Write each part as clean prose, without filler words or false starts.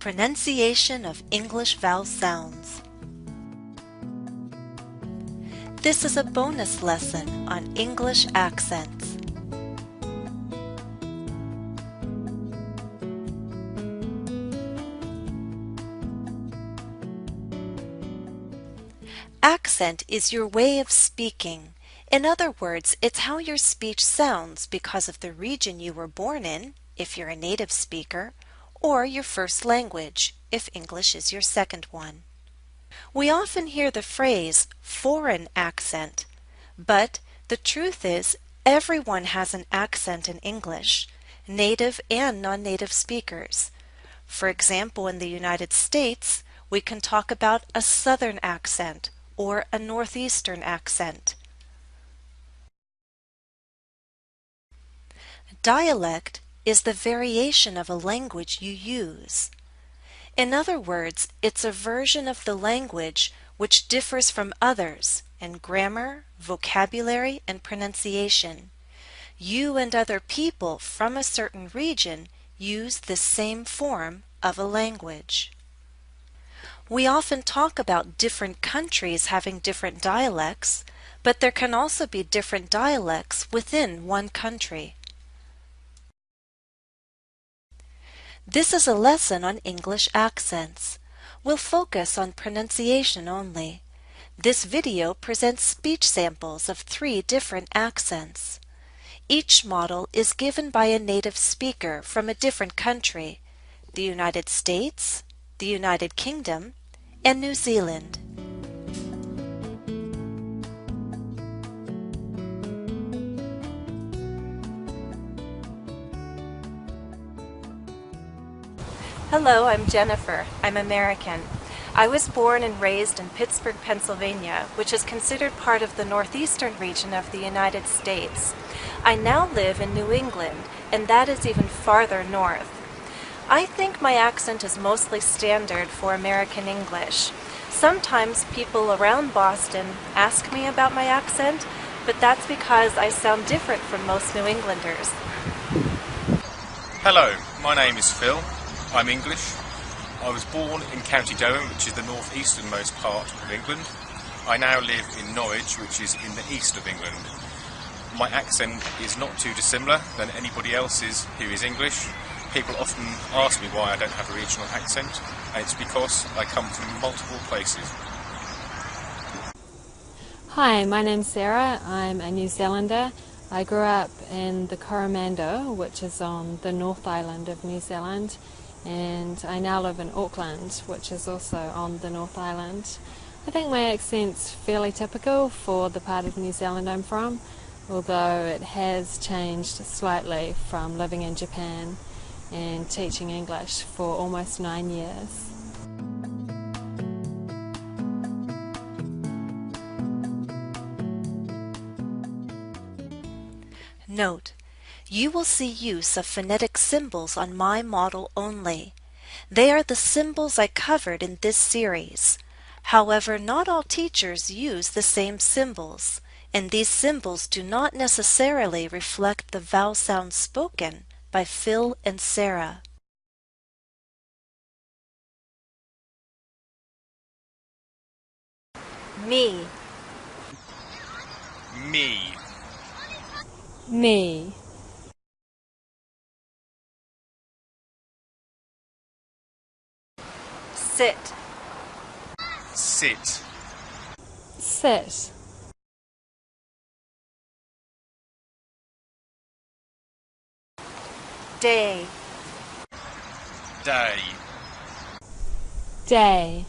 Pronunciation of English vowel sounds. This is a bonus lesson on English accents. Accent is your way of speaking. In other words, it's how your speech sounds because of the region you were born in, if you're a native speaker, or your first language, if English is your second one. We often hear the phrase foreign accent, but the truth is everyone has an accent in English, native and non-native speakers. For example, in the United States, we can talk about a Southern accent or a Northeastern accent. Dialect is the variation of a language you use. In other words, it's a version of the language which differs from others in grammar, vocabulary, and pronunciation. You and other people from a certain region use the same form of a language. We often talk about different countries having different dialects, but there can also be different dialects within one country. This is a lesson on English accents. We'll focus on pronunciation only. This video presents speech samples of 3 different accents. Each model is given by a native speaker from a different country: the United States, the United Kingdom, and New Zealand. Hello, I'm Jennifer. I'm American. I was born and raised in Pittsburgh, Pennsylvania, which is considered part of the northeastern region of the United States. I now live in New England, and that is even farther north. I think my accent is mostly standard for American English. Sometimes people around Boston ask me about my accent, but that's because I sound different from most New Englanders. Hello, my name is Phil. I'm English. I was born in County Durham, which is the northeasternmost part of England. I now live in Norwich, which is in the east of England. My accent is not too dissimilar than anybody else's who is English. People often ask me why I don't have a regional accent, and it's because I come from multiple places. Hi, my name's Sarah. I'm a New Zealander. I grew up in the Coromandel, which is on the North Island of New Zealand, and I now live in Auckland, which is also on the North Island. I think my accent's fairly typical for the part of New Zealand I'm from, although it has changed slightly from living in Japan and teaching English for almost 9 years. Note: you will see use of phonetic symbols on my model only. They are the symbols I covered in this series. However, not all teachers use the same symbols, and these symbols do not necessarily reflect the vowel sounds spoken by Phil and Sarah. Me. Me. Me. Sit. Sit. Sit. Day. Day. Day.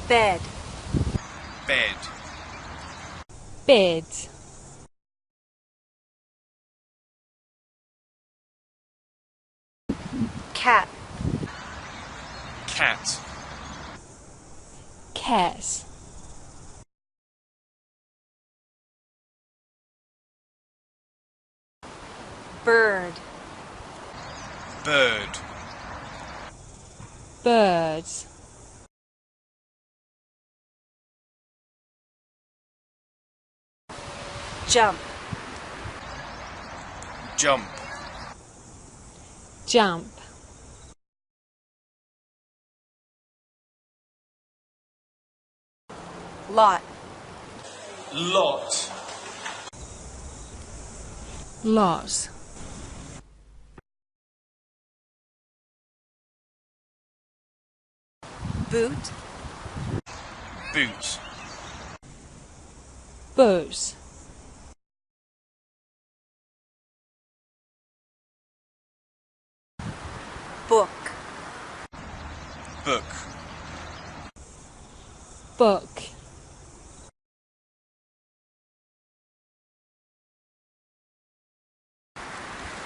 Bed. Bed. Bed. Cat. Cat. Cat. Bird. Bird. Bird. Jump. Jump. Jump. Lot. Lot. Lot. Boot. Boot. Boot. Book. Book. Book.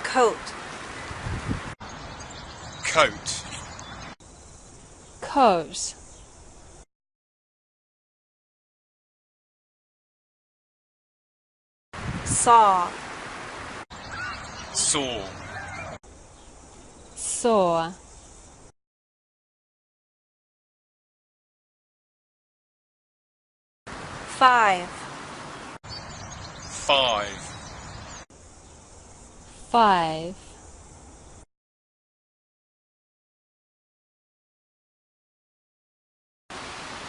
Coat. Coat. Coat. Saw. Saw. Saw. Five. Five. Five.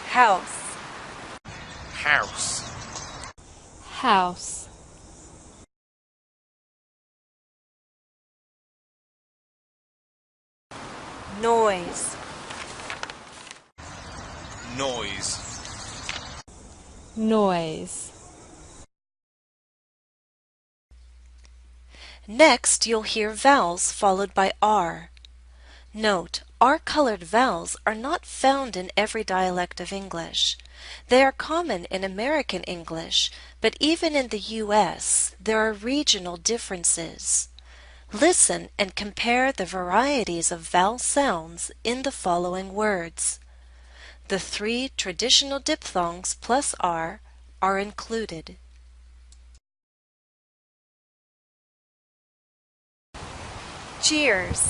House. House. House. Noise. Noise. Noise. Next, you'll hear vowels followed by R. Note, R-colored vowels are not found in every dialect of English. They are common in American English, but even in the U.S., there are regional differences. Listen and compare the varieties of vowel sounds in the following words. The 3 traditional diphthongs plus R are included. Cheers.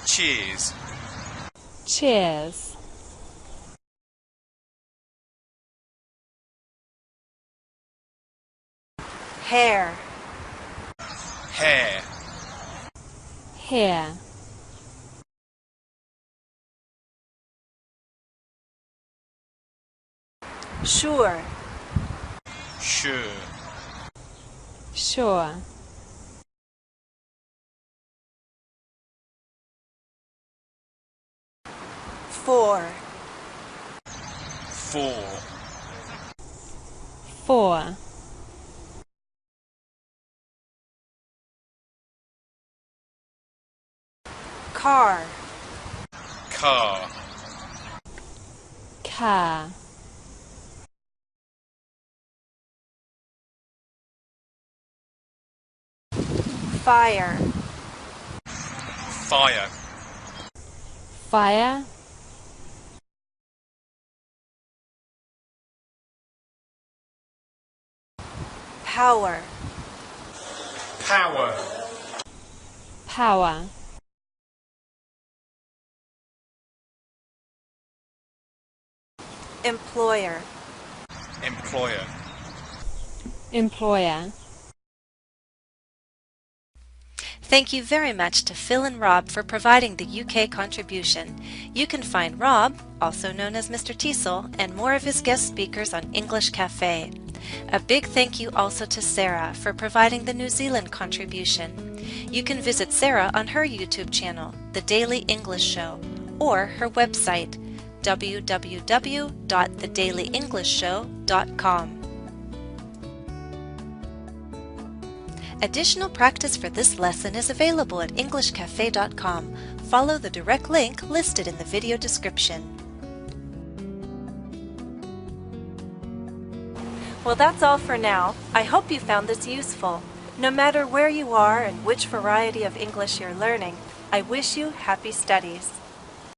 Cheers. Cheers. Hair. Hair. Hair. Sure. Sure. Sure. For. For. For. Car. Car. Car. Fire. Fire. Fire. Power. Power. Power. Employer. Employer. Employer. Thank you very much to Phil and Rob for providing the UK contribution. You can find Rob, also known as Mr. Teasel, and more of his guest speakers on English Cafe. A big thank you also to Sarah for providing the New Zealand contribution. You can visit Sarah on her YouTube channel, The Daily English Show, or her website, www.thedailyenglishtshow.com. Additional practice for this lesson is available at EnglishCafe.com. Follow the direct link listed in the video description. Well, that's all for now. I hope you found this useful. No matter where you are and which variety of English you're learning, I wish you happy studies.